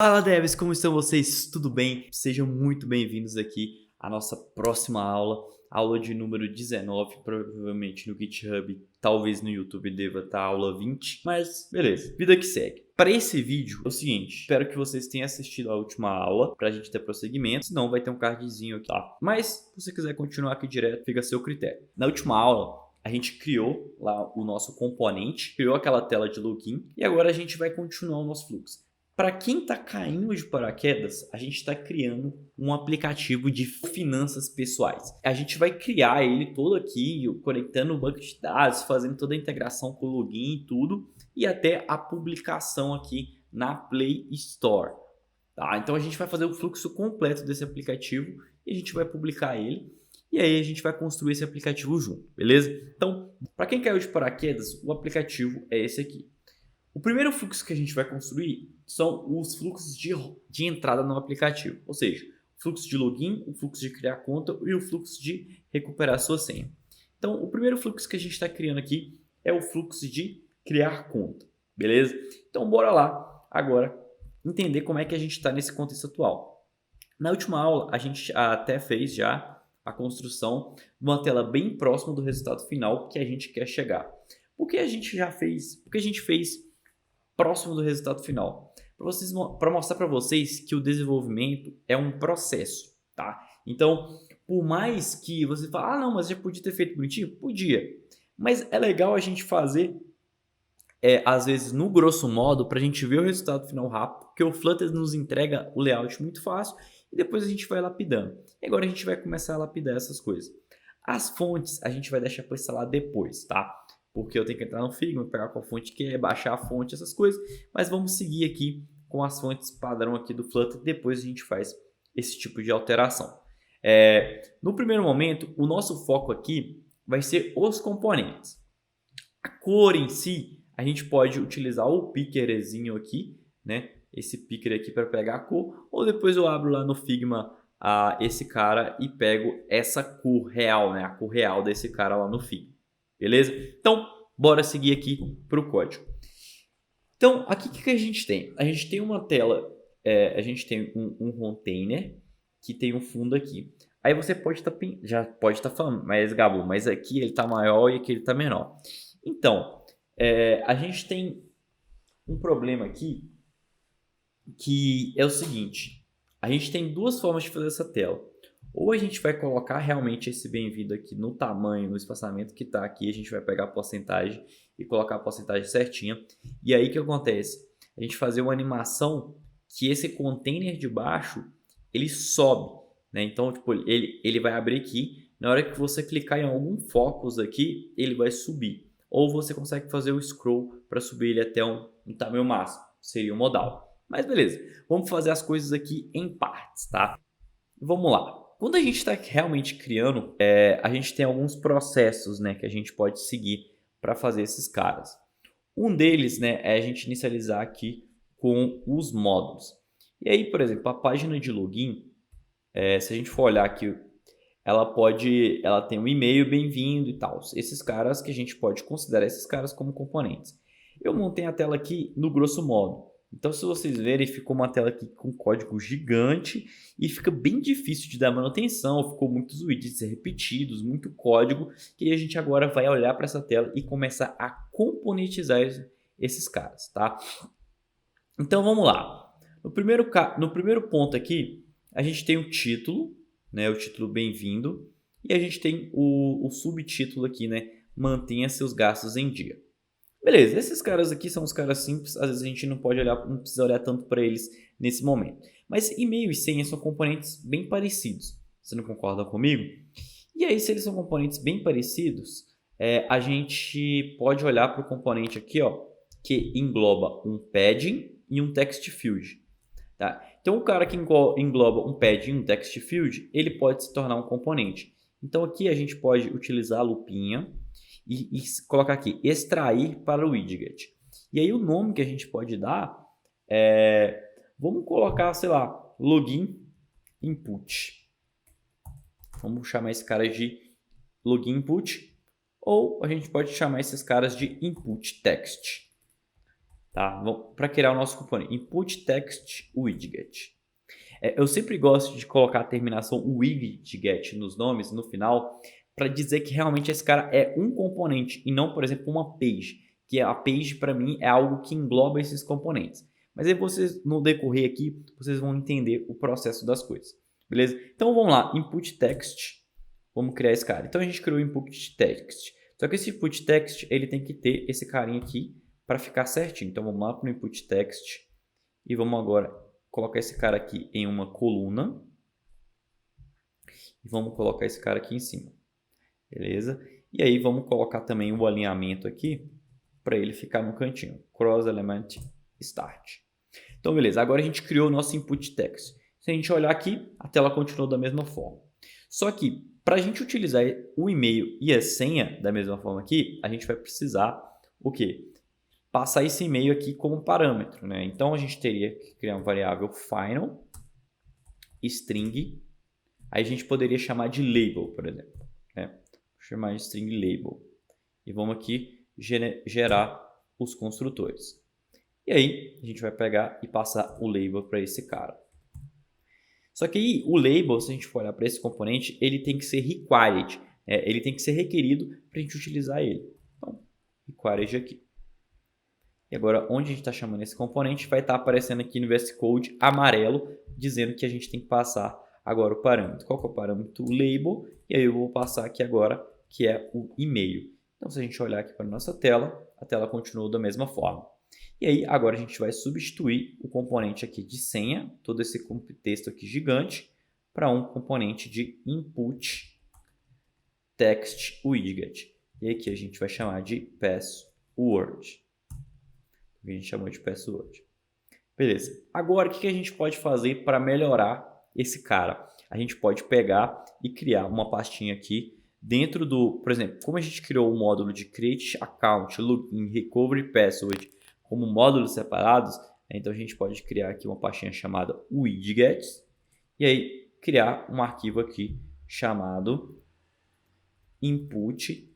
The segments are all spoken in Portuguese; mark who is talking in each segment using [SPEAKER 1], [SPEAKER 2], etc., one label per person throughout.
[SPEAKER 1] Fala devs, como estão vocês? Tudo bem? Sejam muito bem-vindos aqui à nossa próxima aula de número 19, provavelmente no GitHub, talvez no YouTube deva estar a aula 20, mas beleza, vida que segue. Para esse vídeo é o seguinte, espero que vocês tenham assistido a última aula para a gente ter prosseguimento, senão vai ter um cardzinho aqui, tá? Mas se você quiser continuar aqui direto, fica a seu critério. Na última aula, a gente criou lá o nosso componente, criou aquela tela de login e agora a gente vai continuar o nosso fluxo. Para quem está caindo de paraquedas, a gente está criando um aplicativo de finanças pessoais. A gente vai criar ele todo aqui, conectando o banco de dados, fazendo toda a integração com o login e tudo, e até a publicação aqui na Play Store. Tá? Então a gente vai fazer o fluxo completo desse aplicativo e a gente vai publicar ele. E aí a gente vai construir esse aplicativo junto, beleza? Então, para quem caiu de paraquedas, o aplicativo é esse aqui. O primeiro fluxo que a gente vai construir são os fluxos de entrada no aplicativo, ou seja, o fluxo de login, o fluxo de criar conta e o fluxo de recuperar sua senha. Então, o primeiro fluxo que a gente está criando aqui é o fluxo de criar conta, beleza? Então, bora lá agora entender como é que a gente está nesse contexto atual. Na última aula, a gente até fez já a construção de uma tela bem próxima do resultado final que a gente quer chegar. Porque a gente fez próximo do resultado final, para mostrar para vocês que o desenvolvimento é um processo, tá? Então, por mais que você fale, não, mas já podia ter feito bonitinho, podia, mas é legal a gente fazer às vezes no grosso modo para a gente ver o resultado final rápido, porque o Flutter nos entrega o layout muito fácil e depois a gente vai lapidando. E agora a gente vai começar a lapidar essas coisas. As fontes a gente vai deixar para instalar depois, tá? Porque eu tenho que entrar no Figma, pegar qual fonte que é, baixar a fonte, essas coisas. Mas vamos seguir aqui com as fontes padrão aqui do Flutter. Depois a gente faz esse tipo de alteração. No primeiro momento, o nosso foco aqui vai ser os componentes. A cor em si, a gente pode utilizar o pickerzinho aqui, né? Esse picker aqui para pegar a cor. Ou depois eu abro lá no Figma esse cara e pego essa cor real, né? A cor real desse cara lá no Figma. Beleza? Então, bora seguir aqui para o código. Então, aqui o que a gente tem? A gente tem uma tela, a gente tem um container que tem um fundo aqui. Aí você pode já pode estar falando, mas Gabo, mas aqui ele está maior e aqui ele está menor. Então, a gente tem um problema aqui que é o seguinte. A gente tem duas formas de fazer essa tela. Ou a gente vai colocar realmente esse bem-vindo aqui no tamanho, no espaçamento que está aqui. A gente vai pegar a porcentagem e colocar a porcentagem certinha. E aí o que acontece? A gente fazer uma animação que esse container de baixo, ele sobe. Né? Então, tipo, ele vai abrir aqui. Na hora que você clicar em algum focus aqui, ele vai subir. Ou você consegue fazer o scroll para subir ele até um tamanho máximo. Seria o modal. Mas beleza, vamos fazer as coisas aqui em partes, tá? Vamos lá. Quando a gente está realmente criando, a gente tem alguns processos, né, que a gente pode seguir para fazer esses caras. Um deles, né, é a gente inicializar aqui com os módulos. E aí, por exemplo, a página de login, se a gente for olhar aqui, ela tem um e-mail bem-vindo e tal. Esses caras que a gente pode considerar esses caras como componentes. Eu montei a tela aqui no grosso modo. Então, se vocês verem, ficou uma tela aqui com código gigante e fica bem difícil de dar manutenção, ficou muitos widgets repetidos, muito código, que a gente agora vai olhar para essa tela e começar a componentizar esses caras, tá? Então, vamos lá. No primeiro ponto aqui, a gente tem o título, né, o título bem-vindo, e a gente tem o subtítulo aqui, né, mantenha seus gastos em dia. Beleza, esses caras aqui são os caras simples, às vezes a gente não precisa olhar tanto para eles nesse momento. Mas e-mail e senha são componentes bem parecidos. Você não concorda comigo? E aí, se eles são componentes bem parecidos, a gente pode olhar para o componente aqui, ó, que engloba um padding e um text field. Tá? Então, o cara que engloba um padding e um text field, ele pode se tornar um componente. Então, aqui a gente pode utilizar a lupinha e colocar aqui, extrair para o widget. E aí o nome que a gente pode dar vamos colocar, sei lá, login input. Vamos chamar esse cara de login input, ou a gente pode chamar esses caras de input text. tá? Para criar o nosso componente, input text widget. Eu sempre gosto de colocar a terminação widget nos nomes, no final, para dizer que realmente esse cara é um componente e não, por exemplo, uma page, que a page para mim é algo que engloba esses componentes. Mas aí vocês, no decorrer aqui, vocês vão entender o processo das coisas, beleza? Então vamos lá, input text, vamos criar esse cara. Então a gente criou o input text, só que esse input text ele tem que ter esse carinha aqui para ficar certinho. Então vamos lá para o input text e vamos agora colocar esse cara aqui em uma coluna e vamos colocar esse cara aqui em cima, beleza? E aí vamos colocar também o alinhamento aqui para ele ficar no cantinho, cross element start. Então beleza, agora a gente criou o nosso input text. Se a gente olhar aqui, a tela continuou da mesma forma. Só que para a gente utilizar o e-mail e a senha da mesma forma aqui, a gente vai precisar o quê? Passar esse e-mail aqui como parâmetro, né? Então a gente teria que criar uma variável final string, aí a gente poderia chamar de label, por exemplo, né? Vou chamar de string label e vamos aqui gerar os construtores. E aí a gente vai pegar e passar o label para esse cara. Só que aí o label, se a gente for olhar para esse componente, ele tem que ser required, ele tem que ser requerido para a gente utilizar ele. Então, required aqui. E agora, onde a gente está chamando esse componente, vai estar aparecendo aqui no VS Code amarelo, dizendo que a gente tem que passar agora o parâmetro. Qual que é o parâmetro? O label. E aí eu vou passar aqui agora, que é o e-mail. Então, se a gente olhar aqui para a nossa tela, a tela continuou da mesma forma. E aí, agora a gente vai substituir o componente aqui de senha, todo esse texto aqui gigante, para um componente de input text widget. E aqui a gente vai chamar de password. A gente chamou de password. Beleza. Agora, o que a gente pode fazer para melhorar esse cara? A gente pode pegar e criar uma pastinha aqui dentro do... Por exemplo, como a gente criou o módulo de Create Account, Login, Recovery Password como módulos separados, então a gente pode criar aqui uma pastinha chamada widgets e aí criar um arquivo aqui chamado input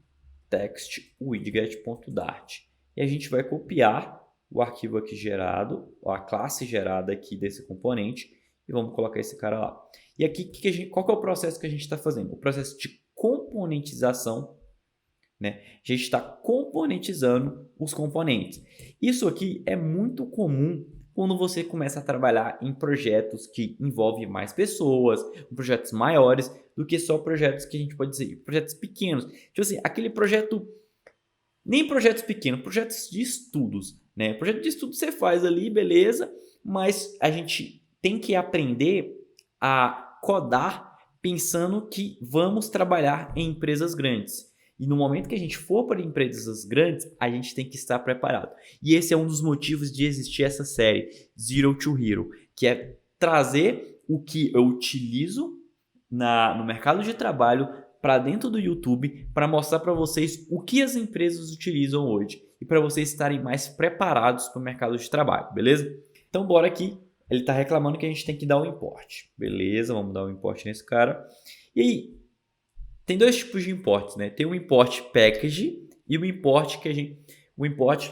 [SPEAKER 1] text widget.dart. E a gente vai copiar o arquivo aqui gerado, a classe gerada aqui desse componente, e vamos colocar esse cara lá. E aqui, qual que é o processo que a gente está fazendo? O processo de componentização, né? A gente está componentizando os componentes. Isso aqui é muito comum quando você começa a trabalhar em projetos que envolvem mais pessoas, projetos maiores, do que só projetos que a gente pode dizer, projetos pequenos. Tipo assim, aquele projeto, nem projetos pequenos, projetos de estudos, né? Projeto de estudo você faz ali, beleza, mas a gente tem que aprender a codar pensando que vamos trabalhar em empresas grandes. E no momento que a gente for para empresas grandes, a gente tem que estar preparado. E esse é um dos motivos de existir essa série, Zero to Hero, que é trazer o que eu utilizo no mercado de trabalho para dentro do YouTube para mostrar para vocês o que as empresas utilizam hoje e para vocês estarem mais preparados para o mercado de trabalho, beleza? Então bora aqui, ele está reclamando que a gente tem que dar um import, beleza? Vamos dar um import nesse cara. E aí, tem dois tipos de imports, né? Tem o import package e o import o import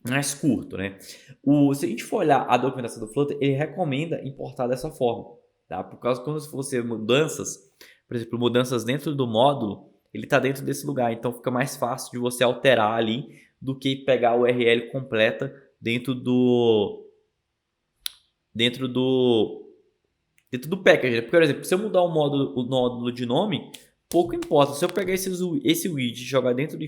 [SPEAKER 1] mais curto, né? Se a gente for olhar a documentação do Flutter, ele recomenda importar dessa forma, tá? Por causa que quando você mudanças, por exemplo, mudanças dentro do módulo, ele está dentro desse lugar, então fica mais fácil de você alterar ali do que pegar a URL completa dentro do package. Por exemplo, se eu mudar o módulo de nome, pouco importa. Se eu pegar esse widget, jogar dentro do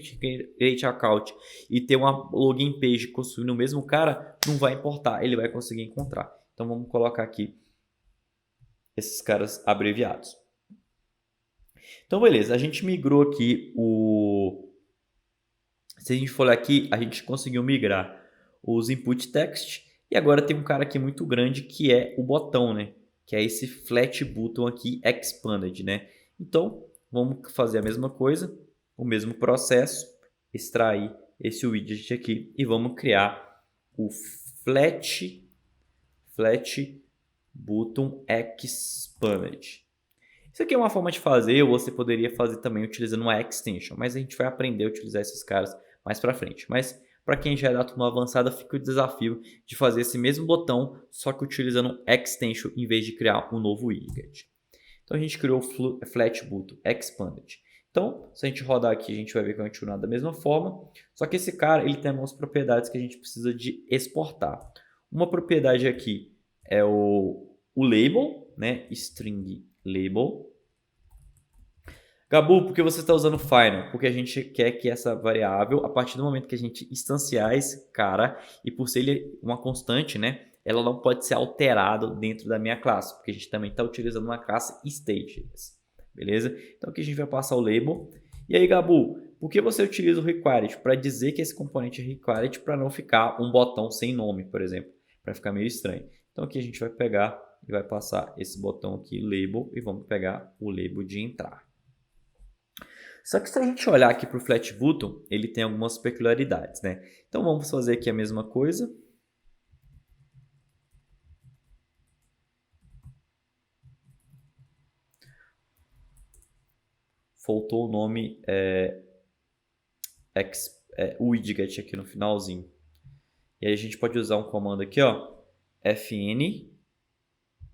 [SPEAKER 1] Create Account e ter uma login page construindo o mesmo cara, não vai importar. Ele vai conseguir encontrar. Então vamos colocar aqui esses caras abreviados. Então beleza, a gente migrou aqui Se a gente for olhar aqui, a gente conseguiu migrar os input text e agora tem um cara aqui muito grande que é o botão, né? Que é esse flat button aqui expanded, né? Então vamos fazer a mesma coisa, o mesmo processo, extrair esse widget aqui e vamos criar o flat button expanded. Isso aqui é uma forma de fazer, ou você poderia fazer também utilizando uma extension, mas a gente vai aprender a utilizar esses caras mais para frente. Mas Para quem já é da turma avançada, fica o desafio de fazer esse mesmo botão, só que utilizando um extension em vez de criar um novo widget. Então a gente criou o Flat Button Expanded. Então, se a gente rodar aqui, a gente vai ver que vai continuar da mesma forma, só que esse cara ele tem algumas propriedades que a gente precisa de exportar. Uma propriedade aqui é o label, né? String label. Gabu, por que você está usando final? Porque a gente quer que essa variável, a partir do momento que a gente instanciar esse cara, e por ser ele uma constante, né? Ela não pode ser alterada dentro da minha classe, porque a gente também está utilizando uma classe stages, beleza? Então aqui a gente vai passar o label. E aí, Gabu, por que você utiliza o required? Para dizer que esse componente é required para não ficar um botão sem nome, por exemplo, para ficar meio estranho. Então aqui a gente vai pegar e vai passar esse botão aqui, label, e vamos pegar o label de entrar. Só que se a gente olhar aqui para o Flat Button, ele tem algumas peculiaridades, né? Então vamos fazer aqui a mesma coisa. Faltou o nome widget aqui no finalzinho. E aí a gente pode usar um comando aqui, ó, fn,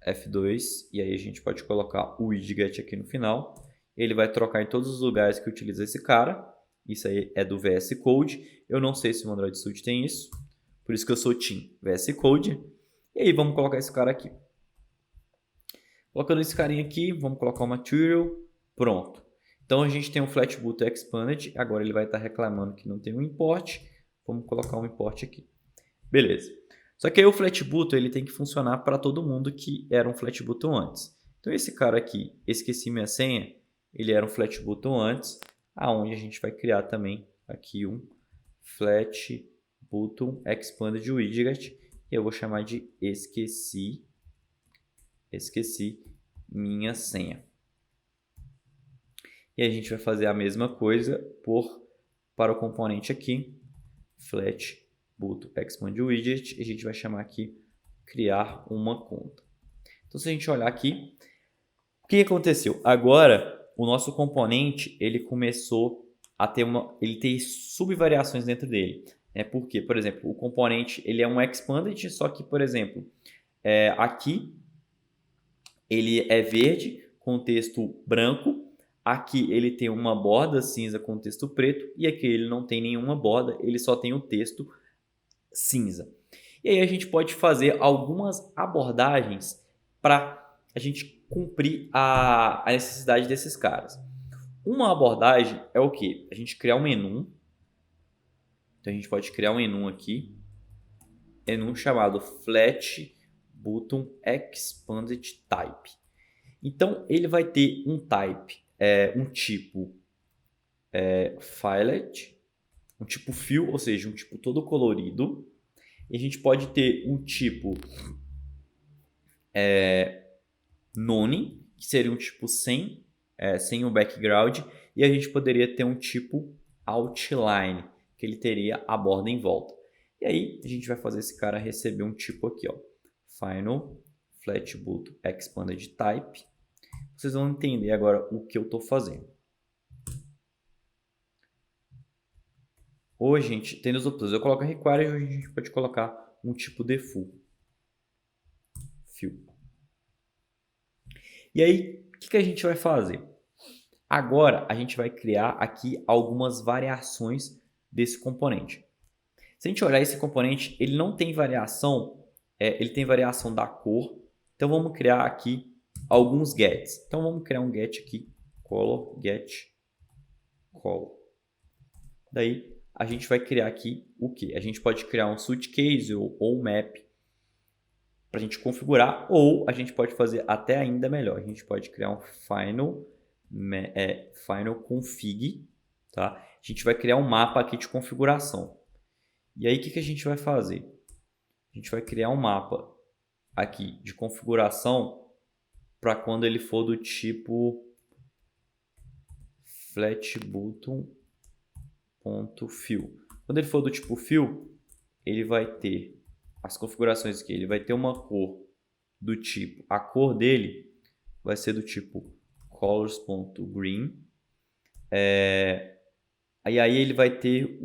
[SPEAKER 1] F2, e aí a gente pode colocar o widget aqui no final. Ele vai trocar em todos os lugares que utiliza esse cara. Isso aí é do VS Code. Eu não sei se o Android Studio tem isso. Por isso que eu sou Team VS Code. E aí vamos colocar esse cara aqui. Colocando esse carinha aqui, vamos colocar o material. Pronto. Então a gente tem um Flat Button Expanded. Agora ele vai estar reclamando que não tem um import. Vamos colocar um import aqui. Beleza. Só que aí o Flat Button ele tem que funcionar para todo mundo que era um Flat Button antes. Então esse cara aqui, esqueci minha senha, ele era um Flat Button antes, aonde a gente vai criar também aqui um Flat Button Expanded Widget. E eu vou chamar de esqueci minha senha. E a gente vai fazer a mesma coisa para o componente aqui, Flat Button Expand Widget, e a gente vai chamar aqui criar uma conta. Então, se a gente olhar aqui, o que aconteceu? Agora, o nosso componente ele começou a ter ele tem subvariações dentro dele. Porque, por exemplo, o componente ele é um expanded, só que, por exemplo, aqui ele é verde com texto branco. Aqui ele tem uma borda cinza com texto preto e aqui ele não tem nenhuma borda, ele só tem o texto cinza. E aí a gente pode fazer algumas abordagens para a gente cumprir a necessidade desses caras. Uma abordagem é o que? A gente criar um menu. Então a gente pode criar um menu aqui. Menu chamado Flat Button Expanded Type. Então ele vai ter um type, um tipo filet, um tipo fill, ou seja, um tipo todo colorido. E a gente pode ter um tipo none, que seria um tipo sem o background. E a gente poderia ter um tipo outline, que ele teria a borda em volta. E aí a gente vai fazer esse cara receber um tipo aqui, ó, final flat button expanded type. Vocês vão entender agora o que eu estou fazendo. Hoje, gente, tem duas opções. Eu coloco require, hoje a gente pode colocar um tipo default. Fill. E aí, o que a gente vai fazer? Agora, a gente vai criar aqui algumas variações desse componente. Se a gente olhar esse componente, ele não tem variação, ele tem variação da cor. Então, vamos criar aqui alguns gets. Então, vamos criar um get aqui, color, get, color. Daí, a gente vai criar aqui o que? A gente pode criar um suitcase ou um map para a gente configurar, ou a gente pode fazer até ainda melhor. A gente pode criar um final config, tá? A gente vai criar um mapa aqui de configuração. E aí, o que a gente vai fazer? A gente vai criar um mapa aqui de configuração para quando ele for do tipo flatButton.fill. Quando ele for do tipo fill, ele vai ter as configurações aqui. Ele vai ter uma cor do tipo, a cor dele vai ser do tipo colors.green. E aí ele vai ter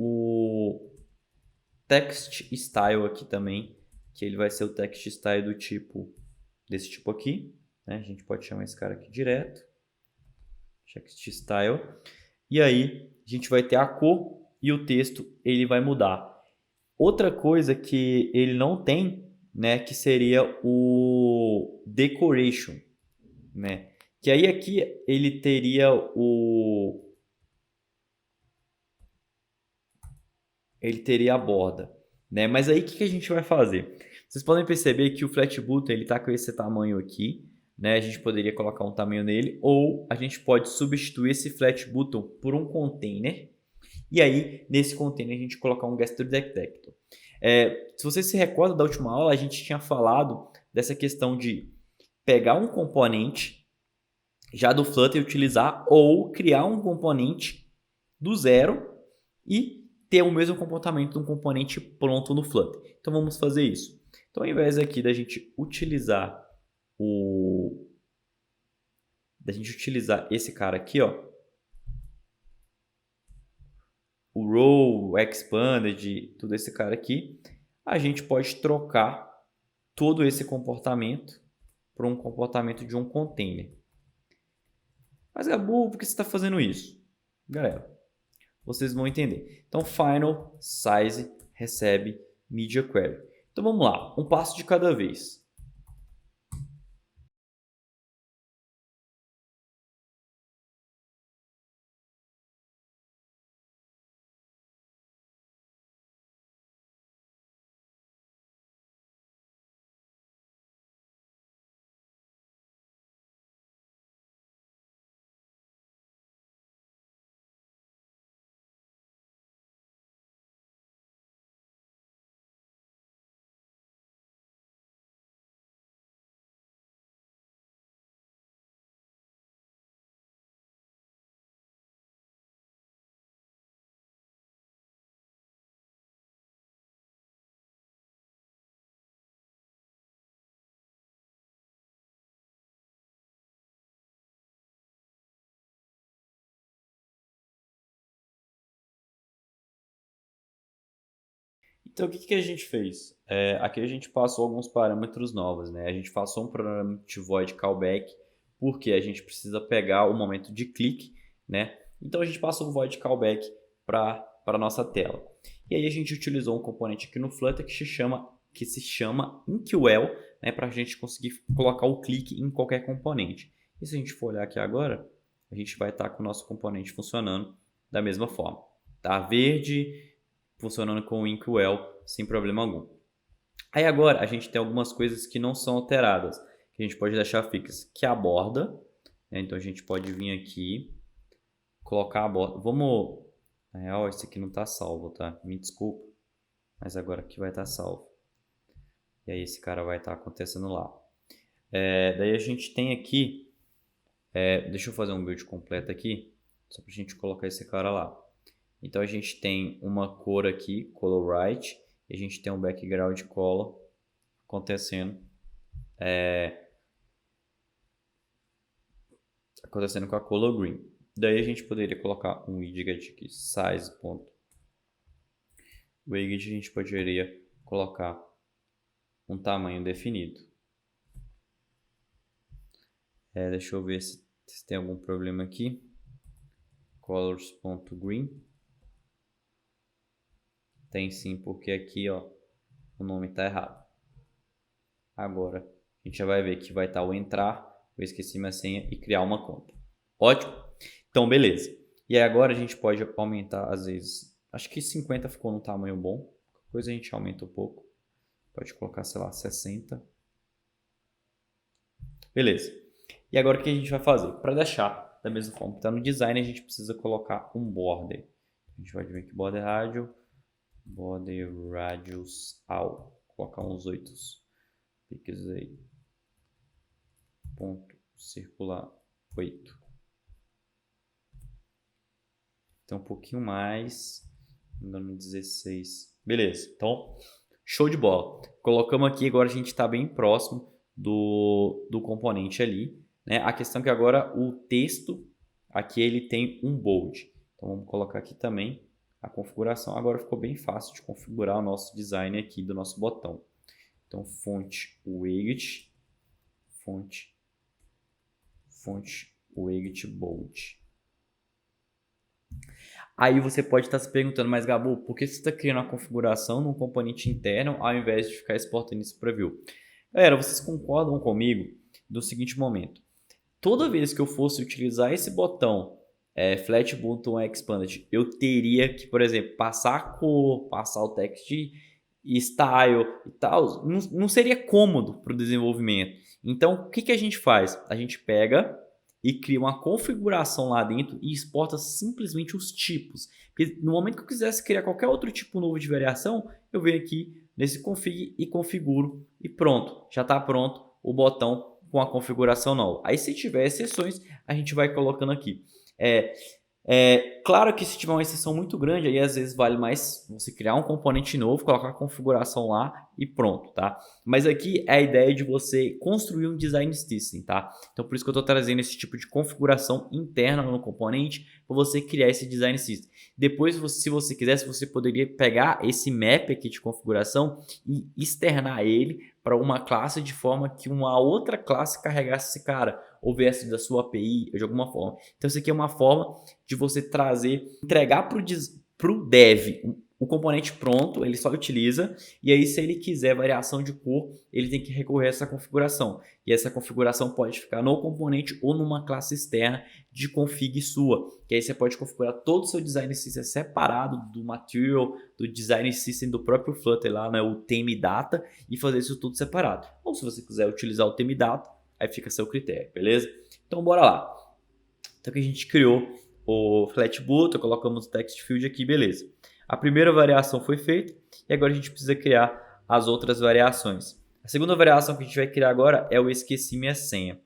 [SPEAKER 1] text style aqui também, que ele vai ser o text style do tipo, desse tipo aqui, né? A gente pode chamar esse cara aqui direto, text style, e aí a gente vai ter a cor e o texto ele vai mudar. Outra coisa que ele não tem, né, que seria o decoration, né? Que aí aqui ele teria a borda, né? Mas aí o que a gente vai fazer? Vocês podem perceber que o flat button ele tá com esse tamanho aqui, né? A gente poderia colocar um tamanho nele ou a gente pode substituir esse flat button por um container. E aí, nesse container, a gente colocar um gesture detector. Se você se recorda da última aula, a gente tinha falado dessa questão de pegar um componente já do Flutter e utilizar, ou criar um componente do zero e ter o mesmo comportamento de um componente pronto no Flutter. Então vamos fazer isso. Então ao invés aqui da gente utilizar esse cara aqui, ó, o row, o expanded, tudo esse cara aqui, a gente pode trocar todo esse comportamento para um comportamento de um container. Mas, Gabu, por que você está fazendo isso? Galera, vocês vão entender. Então, final size recebe media query. Então, vamos lá. Um passo de cada vez. Então, o que a gente fez? Aqui a gente passou alguns parâmetros novos, né? A gente passou um parâmetro de void callback, porque a gente precisa pegar o momento de clique, né? Então, a gente passou o void callback para a nossa tela. E aí a gente utilizou um componente aqui no Flutter que se chama inkwell, né? Para a gente conseguir colocar o clique em qualquer componente. E se a gente for olhar aqui agora, a gente vai estar com o nosso componente funcionando da mesma forma. Tá verde, funcionando com o inkwell sem problema algum. Aí agora a gente tem algumas coisas que não são alteradas, que a gente pode deixar fixas, que é a borda, né? Então a gente pode vir aqui, colocar a borda. Vamos, na real esse aqui não está salvo, tá? Me desculpa, mas agora aqui vai estar salvo. E aí esse cara vai estar acontecendo lá. Daí a gente tem aqui, deixa eu fazer um build completo aqui, só para a gente colocar esse cara lá. Então a gente tem uma cor aqui, color right, e a gente tem um background color acontecendo, acontecendo com a color green. Daí a gente poderia colocar um widget aqui, size.widget, a gente poderia colocar um tamanho definido. Deixa eu ver se tem algum problema aqui. Colors.green. Tem sim, porque aqui ó, o nome está errado. Agora a gente já vai ver que vai estar o entrar, eu esqueci minha senha e criar uma conta. Ótimo? Então beleza. E aí agora a gente pode aumentar às vezes, acho que 50 ficou num tamanho bom. Depois a gente aumenta um pouco. Pode colocar, sei lá, 60. Beleza. E agora o que a gente vai fazer? Para deixar da mesma forma que está no design, a gente precisa colocar um border. A gente vai vir aqui border radius all. Colocar uns 8 piques aí. Ponto circular 8. Então um pouquinho mais, dando 16. Beleza. Então, show de bola. Colocamos aqui, agora a gente está bem próximo do componente ali, né? A questão é que agora o texto aqui ele tem um bold. Então vamos colocar aqui também a configuração. Agora ficou bem fácil de configurar o nosso design aqui do nosso botão. Então, fonte Weight, fonte Weight Bold. Aí você pode estar se perguntando, mas Gabo, por que você está criando uma configuração num componente interno ao invés de ficar exportando isso para Vue? Galera, vocês concordam comigo do seguinte momento. Toda vez que eu fosse utilizar esse botão Flat Button Expanded, eu teria que, por exemplo, passar a cor, passar o text e style e tal. Não seria cômodo para o desenvolvimento. Então, o que a gente faz? A gente pega e cria uma configuração lá dentro e exporta simplesmente os tipos. Porque no momento que eu quisesse criar qualquer outro tipo novo de variação, eu venho aqui nesse config e configuro e pronto. Já está pronto o botão com a configuração nova. Aí se tiver exceções, a gente vai colocando aqui. Claro que se tiver uma exceção muito grande, aí às vezes vale mais você criar um componente novo, colocar a configuração lá e pronto, tá? Mas aqui é a ideia de você construir um design system, tá? Então por isso que eu estou trazendo esse tipo de configuração interna no componente para você criar esse design system. Depois, se você quisesse, você poderia pegar esse map aqui de configuração e externar ele para uma classe de forma que uma outra classe carregasse esse cara ou viesse da sua API de alguma forma. Então isso aqui é uma forma de você trazer, entregar para o dev o componente pronto, ele só utiliza, e aí se ele quiser variação de cor, ele tem que recorrer a essa configuração. E essa configuração pode ficar no componente ou numa classe externa de config sua, que aí você pode configurar todo o seu design system separado do material, do design system do próprio Flutter lá, né, o theme data, e fazer isso tudo separado. Ou se você quiser utilizar o theme data, aí fica a seu critério, beleza? Então bora lá. Então aqui a gente criou o flat button, colocamos o text field aqui, beleza. A primeira variação foi feita e agora a gente precisa criar as outras variações. A segunda variação que a gente vai criar agora é o esqueci minha senha.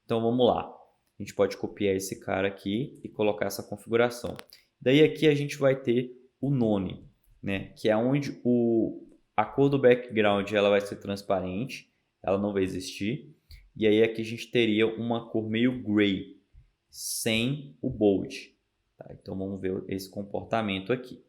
[SPEAKER 1] Então vamos lá. A gente pode copiar esse cara aqui e colocar essa configuração. Daí aqui a gente vai ter o none, né? Que é onde a cor do background ela vai ser transparente, ela não vai existir. E aí aqui a gente teria uma cor meio gray, sem o bold. Tá? Então vamos ver esse comportamento aqui.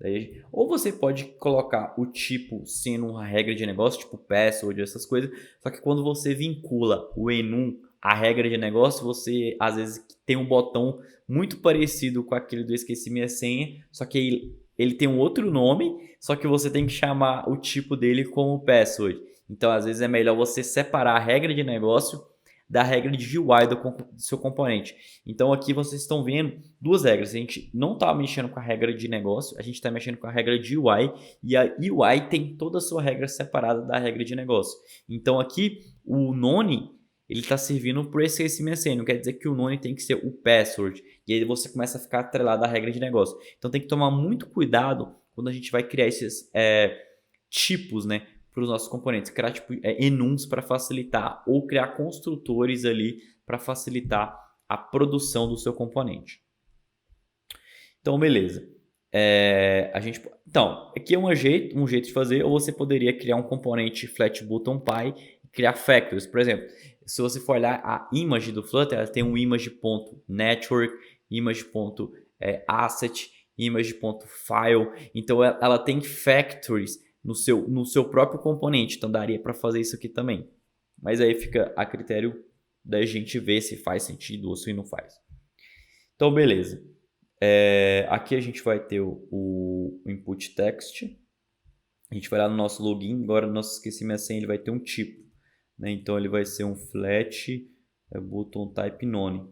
[SPEAKER 1] Daí, ou você pode colocar o tipo sendo uma regra de negócio, tipo password, essas coisas. Só que quando você vincula o enum à regra de negócio, você às vezes tem um botão muito parecido com aquele do esqueci minha senha, só que ele tem um outro nome, só que você tem que chamar o tipo dele como password. Então, às vezes é melhor você separar a regra de negócio da regra de UI do seu componente. Então, aqui vocês estão vendo duas regras. A gente não está mexendo com a regra de negócio, a gente está mexendo com a regra de UI. E a UI tem toda a sua regra separada da regra de negócio. Então, aqui, o none, ele está servindo para esse SMSN. Não quer dizer que o none tem que ser o password. E aí você começa a ficar atrelado à regra de negócio. Então, tem que tomar muito cuidado quando a gente vai criar esses tipos, né? Para os nossos componentes, criar tipo enums para facilitar ou criar construtores ali para facilitar a produção do seu componente. Então, beleza. Então, aqui é um jeito de fazer, ou você poderia criar um componente flat button py e criar factors. Por exemplo, se você for olhar a image do Flutter, ela tem um image.network, image.asset, image.file. Então, ela tem factories no seu próprio componente, então daria para fazer isso aqui também, mas aí fica a critério da gente ver se faz sentido ou se não faz. Então beleza, aqui a gente vai ter o input text, a gente vai lá no nosso login, agora no nosso esqueci minha senha ele vai ter um tipo, né? Então ele vai ser um flat button type none,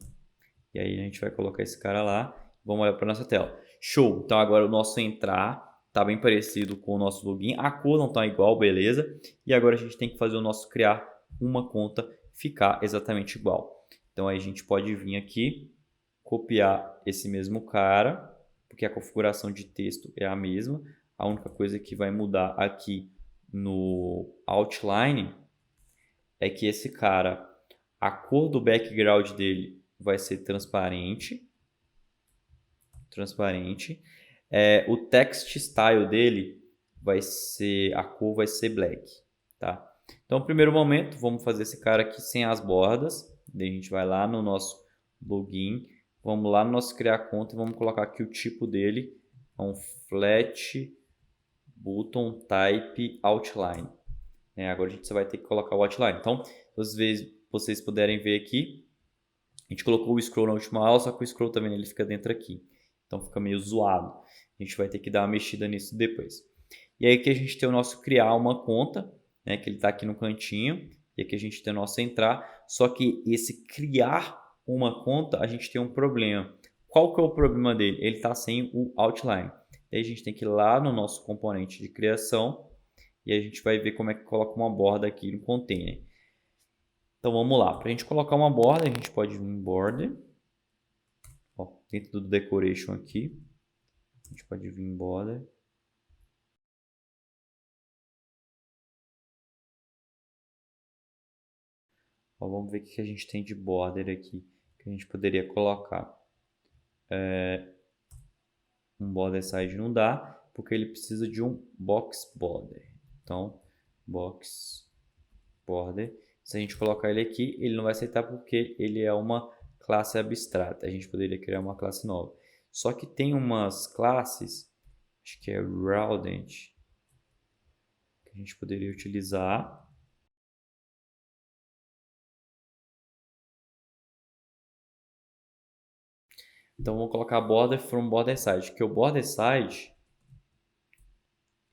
[SPEAKER 1] e aí a gente vai colocar esse cara lá, vamos olhar para nossa tela, show. Então agora o nosso entrar tá bem parecido com o nosso login. A cor não tá igual, beleza? E agora a gente tem que fazer o nosso criar uma conta ficar exatamente igual. Então aí a gente pode vir aqui, copiar esse mesmo cara, porque a configuração de texto é a mesma. A única coisa que vai mudar aqui no outline é que esse cara, a cor do background dele vai ser transparente. O text style dele a cor vai ser black, tá? Então, no primeiro momento, vamos fazer esse cara aqui sem as bordas. Daí a gente vai lá no nosso login, vamos lá no nosso criar conta e vamos colocar aqui o tipo dele um flat button type outline. Agora a gente só vai ter que colocar o outline. Então, às vezes vocês puderem ver aqui, a gente colocou o scroll na última aula, só que o scroll também ele fica dentro aqui. Então fica meio zoado. A gente vai ter que dar uma mexida nisso depois. E aí que a gente tem o nosso criar uma conta, que ele está aqui no cantinho. E aqui a gente tem o nosso entrar. Só que esse criar uma conta, a gente tem um problema. Qual que é o problema dele? Ele está sem o outline. Aí a gente tem que ir lá no nosso componente de criação e a gente vai ver como é que coloca uma borda aqui no container. Então vamos lá. Para a gente colocar uma borda, a gente pode vir em border. Dentro do decoration aqui, a gente pode vir em border. Vamos ver o que a gente tem de border aqui que a gente poderia colocar. Um border size não dá, porque ele precisa de um box border. Então, box border. Se a gente colocar ele aqui, ele não vai aceitar porque ele é uma classe abstrata. A gente poderia criar uma classe nova. Só que tem umas classes, acho que é rounded, que a gente poderia utilizar. Então, vou colocar border from border size, que o border size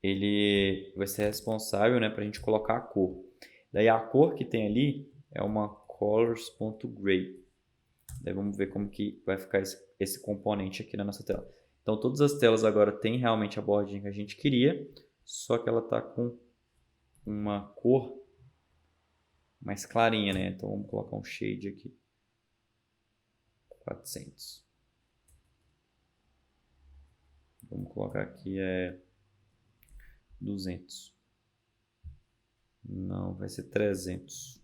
[SPEAKER 1] ele vai ser responsável, para a gente colocar a cor. Daí a cor que tem ali é uma colors.gray. Daí vamos ver como que vai ficar esse componente aqui na nossa tela. Então todas as telas agora têm realmente a bordinha que a gente queria, só que ela está com uma cor mais clarinha, Então vamos colocar um shade aqui. 400. Vamos colocar aqui 200. Não, vai ser 300.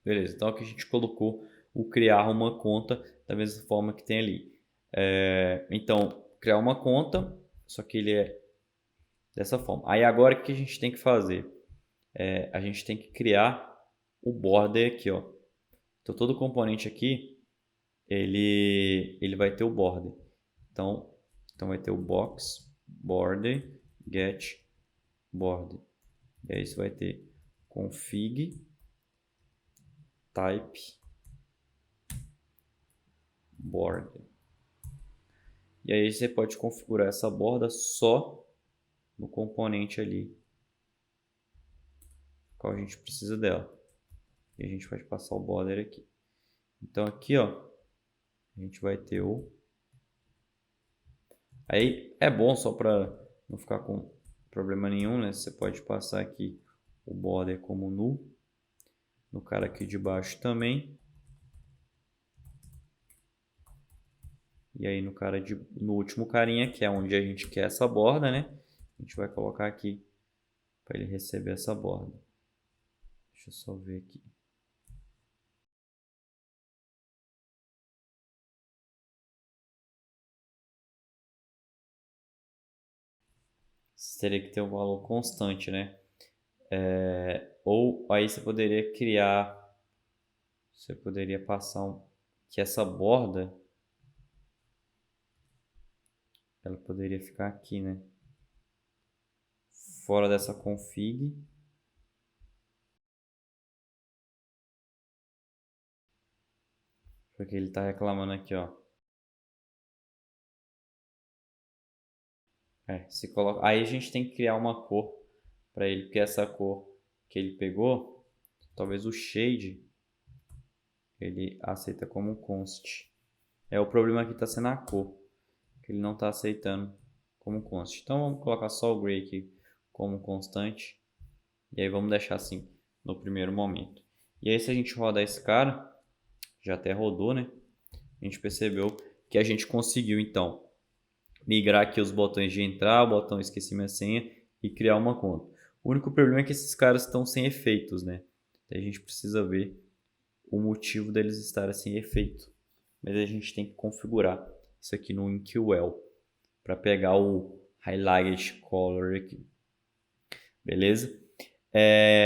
[SPEAKER 1] Beleza, então aqui a gente colocou o criar uma conta da mesma forma que tem ali. Então, criar uma conta, só que ele é dessa forma. Aí agora o que a gente tem que fazer? A gente tem que criar o border aqui, ó. Então todo componente aqui, ele vai ter o border. Então vai ter o box border get border. E aí você vai ter config type border. E aí você pode configurar essa borda só no componente ali qual a gente precisa dela. E a gente vai passar o border aqui. Então aqui, ó, a gente vai ter o... Aí é bom só para não ficar com problema nenhum, Você pode passar aqui o border como null. No cara aqui de baixo também. E aí no último carinha, que é onde a gente quer essa borda, A gente vai colocar aqui para ele receber essa borda. Deixa eu só ver aqui. Você teria que ter um valor constante, Ou aí você poderia criar... Você poderia passar que essa borda... Ela poderia ficar aqui, Fora dessa config. Porque ele está reclamando aqui, ó. Se coloca... Aí a gente tem que criar uma cor para ele, porque essa cor que ele pegou, talvez o shade, ele aceita como const. O problema aqui está sendo a cor, que ele não está aceitando como const. Então vamos colocar só o gray aqui como constante. E aí vamos deixar assim no primeiro momento. E aí se a gente rodar esse cara, já até rodou, A gente percebeu que a gente conseguiu então migrar aqui os botões de entrar, o botão esqueci minha senha e criar uma conta. O único problema é que esses caras estão sem efeitos, Então a gente precisa ver o motivo deles estarem sem efeito. Mas a gente tem que configurar isso aqui no Inkwell para pegar o highlight color aqui. Beleza?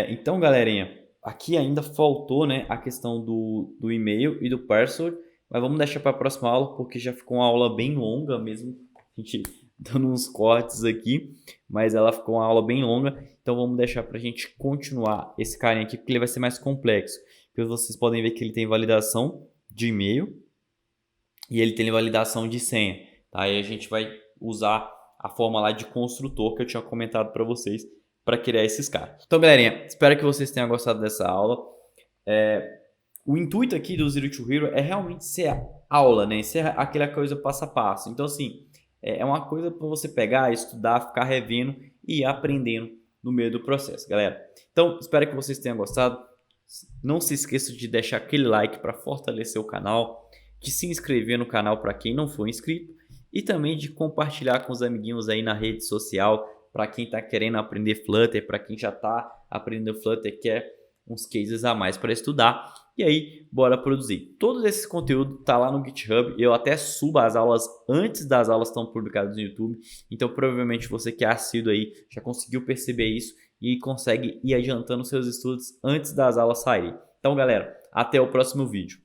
[SPEAKER 1] Então, galerinha, aqui ainda faltou a questão do e-mail e do password, mas vamos deixar para a próxima aula porque já ficou uma aula bem longa mesmo. A gente dando uns cortes aqui, mas ela ficou uma aula bem longa, então vamos deixar para a gente continuar esse carinha aqui, porque ele vai ser mais complexo. Porque vocês podem ver que ele tem validação de e-mail e ele tem validação de senha, tá? Aí a gente vai usar a forma lá de construtor que eu tinha comentado para vocês para criar esses caras. Então, galerinha, espero que vocês tenham gostado dessa aula. O intuito aqui do Zero to Hero é realmente ser aula, né? Ser aquela coisa passo a passo. Então, assim, é uma coisa para você pegar, estudar, ficar revendo e ir aprendendo no meio do processo, galera. Então, espero que vocês tenham gostado. Não se esqueça de deixar aquele like para fortalecer o canal, de se inscrever no canal para quem não for inscrito e também de compartilhar com os amiguinhos aí na rede social para quem está querendo aprender Flutter, para quem já está aprendendo Flutter, quer uns cases a mais para estudar. E aí, bora produzir. Todo esse conteúdo tá lá no GitHub. Eu até subo as aulas antes das aulas estão publicadas no YouTube. Então, provavelmente você que é assíduo aí já conseguiu perceber isso e consegue ir adiantando seus estudos antes das aulas saírem. Então, galera, até o próximo vídeo.